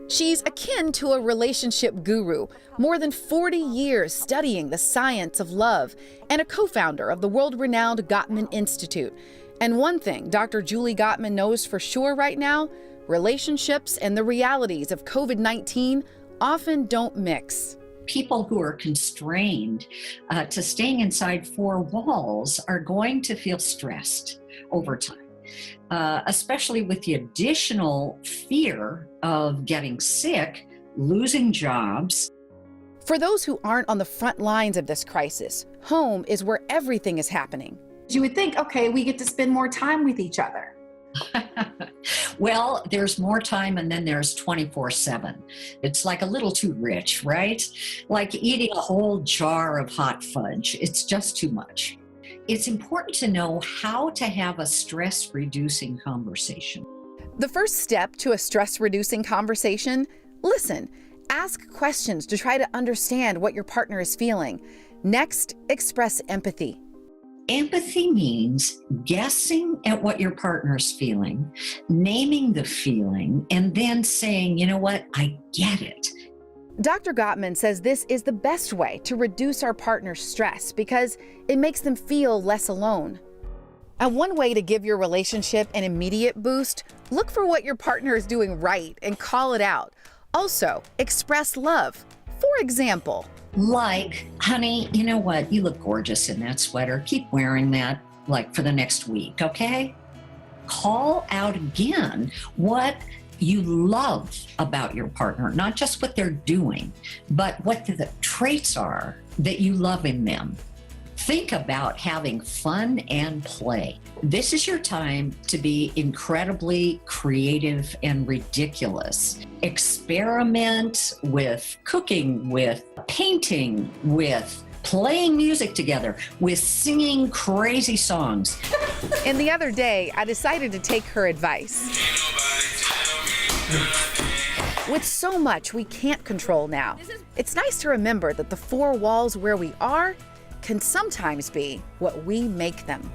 She's akin to a relationship guru, more than 40 years studying the science of love, and a co-founder of the world-renowned Gottman Institute. And one thing Dr. Julie Gottman knows for sure right now, relationships and the realities of COVID-19 often don't mix. People who are constrained to staying inside four walls are going to feel stressed over time, especially with the additional fear of getting sick, losing jobs. For those who aren't on the front lines of this crisis, home is where everything is happening. You would think, okay, we get to spend more time with each other. Well, there's more time and then there's 24/7. It's like a little too rich, right? Like eating a whole jar of hot fudge. It's just too much. It's important to know how to have a stress-reducing conversation. The first step to a stress-reducing conversation, listen. Ask questions to try to understand what your partner is feeling. Next, express empathy. Empathy means guessing at what your partner's feeling, naming the feeling, and then saying, you know what, I get it. Dr. Gottman says this is the best way to reduce our partner's stress because it makes them feel less alone. And one way to give your relationship an immediate boost, look for what your partner is doing right and call it out. Also, express love. For example, like, honey, you know what? You look gorgeous in that sweater. Keep wearing that like for the next week, okay? Call out again what you love about your partner, not just what they're doing, but what the traits are that you love in them. Think about having fun and play. This is your time to be incredibly creative and ridiculous. Experiment with cooking, with painting, with playing music together, with singing crazy songs. And the other day, I decided to take her advice. With so much we can't control now, it's nice to remember that the four walls where we are can sometimes be what we make them.